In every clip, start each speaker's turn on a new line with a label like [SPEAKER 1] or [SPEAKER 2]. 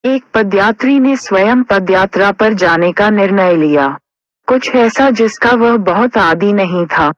[SPEAKER 1] एक पदयात्री ने स्वयं पदयात्रा पर जाने का निर्णय लिया, कुछ ऐसा जिसका वह बहुत आदी नहीं था।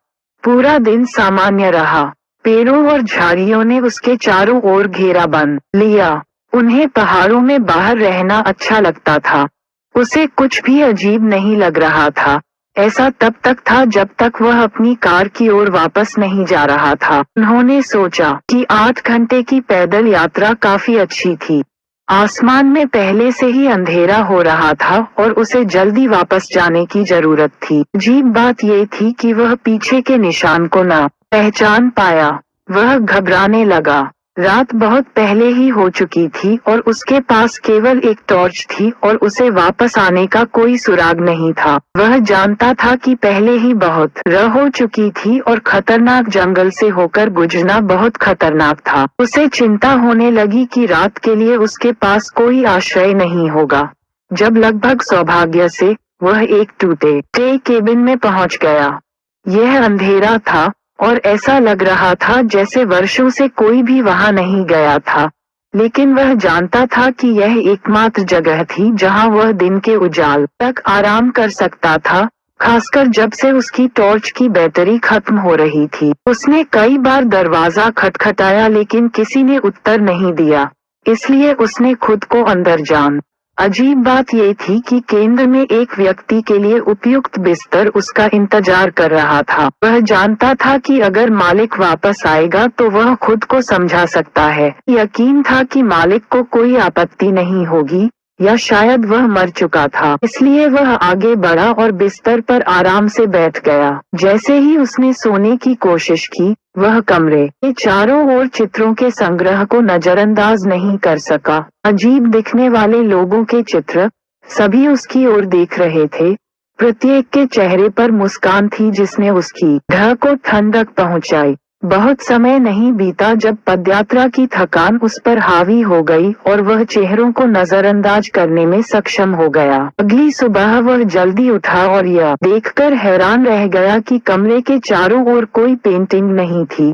[SPEAKER 1] पूरा दिन सामान्य रहा। पेड़ों और झाड़ियों ने उसके चारों ओर घेरा बंद लिया। उन्हें पहाड़ों में बाहर रहना अच्छा लगता था। उसे कुछ भी अजीब नहीं लग रहा था। ऐसा तब तक था जब तक वह अपनी कार की ओर वापस नहीं जा रहा था। उन्होंने सोचा कि 8 घंटे की पैदल यात्रा काफी अच्छी थी। आसमान में पहले से ही अंधेरा हो रहा था और उसे जल्दी वापस जाने की जरूरत थी। अजीब बात यह थी कि वह पीछे के निशान को न पहचान पाया। वह घबराने लगा। रात बहुत पहले ही हो चुकी थी और उसके पास केवल एक टॉर्च थी और उसे वापस आने का कोई सुराग नहीं था। वह जानता था कि पहले ही बहुत रात हो चुकी थी और खतरनाक जंगल से होकर गुजरना बहुत खतरनाक था। उसे चिंता होने लगी कि रात के लिए उसके पास कोई आश्रय नहीं होगा। जब लगभग सौभाग्य से वह एक टूटे केबिन में पहुंच गया। यह अंधेरा था और ऐसा लग रहा था जैसे वर्षों से कोई भी वहां नहीं गया था, लेकिन वह जानता था कि यह एकमात्र जगह थी जहां वह दिन के उजाल तक आराम कर सकता था, खासकर जब से उसकी टॉर्च की बैटरी खत्म हो रही थी। उसने कई बार दरवाजा खटखटाया लेकिन किसी ने उत्तर नहीं दिया, इसलिए उसने खुद को अंदर जान। अजीब बात यह थी कि केंद्र में एक व्यक्ति के लिए उपयुक्त बिस्तर उसका इंतजार कर रहा था। वह जानता था कि अगर मालिक वापस आएगा तो वह खुद को समझा सकता है। यकीन था कि मालिक को कोई आपत्ति नहीं होगी या शायद वह मर चुका था। इसलिए वह आगे बढ़ा और बिस्तर पर आराम से बैठ गया। जैसे ही उसने सोने की कोशिश की, वह कमरे के चारों ओर चित्रों के संग्रह को नजरअंदाज नहीं कर सका। अजीब दिखने वाले लोगों के चित्र, सभी उसकी ओर देख रहे थे। प्रत्येक के चेहरे पर मुस्कान थी जिसने उसकी देह को ठंडक पहुंचाई। बहुत समय नहीं बीता जब पदयात्रा की थकान उस पर हावी हो गई और वह चेहरों को नजरअंदाज करने में सक्षम हो गया। अगली सुबह वह जल्दी उठा और यह देखकर हैरान रह गया कि कमरे के चारों ओर कोई पेंटिंग नहीं थी।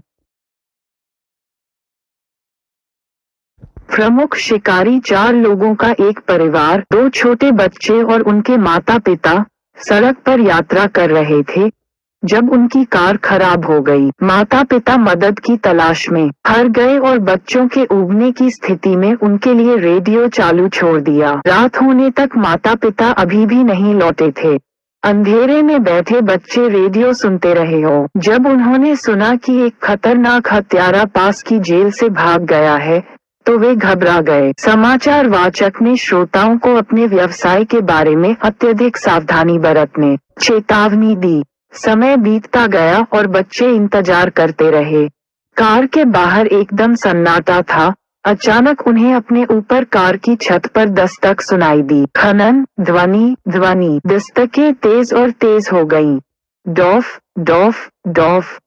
[SPEAKER 1] प्रमुख शिकारी 4 लोगों का एक परिवार, 2 छोटे बच्चे और उनके माता पिता सड़क पर यात्रा कर रहे थे जब उनकी कार खराब हो गई। माता पिता मदद की तलाश में हार गए और बच्चों के उबने की स्थिति में उनके लिए रेडियो चालू छोड़ दिया। रात होने तक माता पिता अभी भी नहीं लौटे थे। अंधेरे में बैठे बच्चे रेडियो सुनते रहे हो। जब उन्होंने सुना कि एक खतरनाक हत्यारा पास की जेल से भाग गया है तो वे घबरा गए। समाचार वाचक ने श्रोताओं को अपने व्यवसाय के बारे में अत्यधिक सावधानी बरतने चेतावनी दी। समय बीतता गया और बच्चे इंतजार करते रहे। कार के बाहर एकदम सन्नाटा था। अचानक उन्हें अपने ऊपर कार की छत पर दस्तक सुनाई दी। खनन, ध्वनि, ध्वनि। दस्तकें तेज और तेज हो गईं। डॉफ, डॉफ, डॉफ।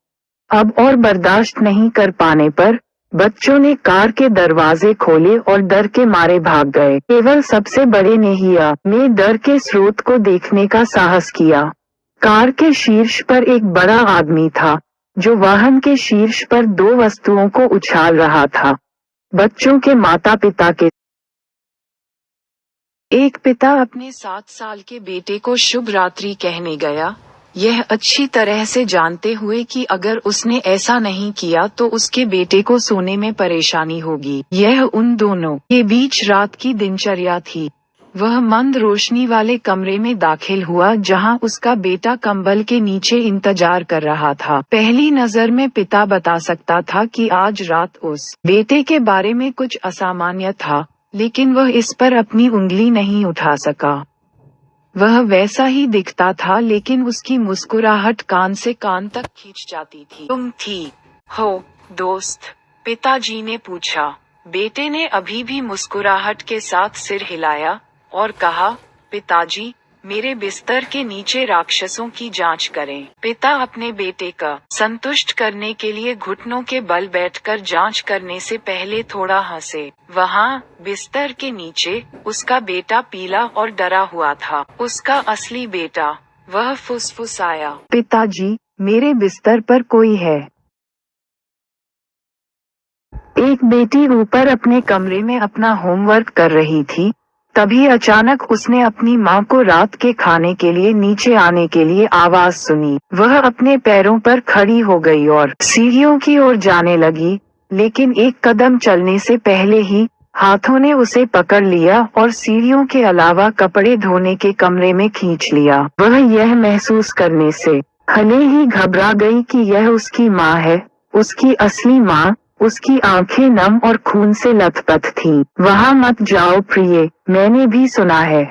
[SPEAKER 1] अब और बर्दाश्त नहीं कर पाने पर बच्चों ने कार के दरवाजे खोले और डर के मारे भाग गए। केवल सबसे बड़े ने ही में डर के स्रोत को देखने का साहस किया। कार के शीर्ष पर एक बड़ा आदमी था जो वाहन के शीर्ष पर 2 वस्तुओं को उछाल रहा था। बच्चों के माता पिता के एक पिता अपने 7 साल के बेटे को शुभ रात्रि कहने गया, यह अच्छी तरह से जानते हुए कि अगर उसने ऐसा नहीं किया तो उसके बेटे को सोने में परेशानी होगी। यह उन दोनों के बीच रात की दिनचर्या थी। वह मंद रोशनी वाले कमरे में दाखिल हुआ जहां उसका बेटा कंबल के नीचे इंतजार कर रहा था। पहली नजर में पिता बता सकता था कि आज रात उस बेटे के बारे में कुछ असामान्य था, लेकिन वह इस पर अपनी उंगली नहीं उठा सका। वह वैसा ही दिखता था लेकिन उसकी मुस्कुराहट कान से कान तक खींच जाती थी। तुम ठीक हो, दोस्त? पिताजी ने पूछा। बेटे ने अभी भी मुस्कुराहट के साथ सिर हिलाया और कहा, पिताजी, मेरे बिस्तर के नीचे राक्षसों की जांच करें। पिता अपने बेटे का संतुष्ट करने के लिए घुटनों के बल बैठकर जांच करने से पहले थोड़ा हंसे। वहां बिस्तर के नीचे उसका बेटा पीला और डरा हुआ था। उसका असली बेटा। वह फुसफुसाया, पिताजी, मेरे बिस्तर पर कोई है। एक बेटी ऊपर अपने कमरे में अपना होमवर्क कर रही थी। तभी अचानक उसने अपनी माँ को रात के खाने के लिए नीचे आने के लिए आवाज सुनी। वह अपने पैरों पर खड़ी हो गई और सीढ़ियों की ओर जाने लगी, लेकिन एक कदम चलने से पहले ही हाथों ने उसे पकड़ लिया और सीढ़ियों के अलावा कपड़े धोने के कमरे में खींच लिया। वह यह महसूस करने से भले ही घबरा गई कि यह उसकी माँ है, उसकी असली माँ। उसकी आंखें नम और खून से लथपथ थीं। वहाँ मत जाओ प्रिय, मैंने भी सुना है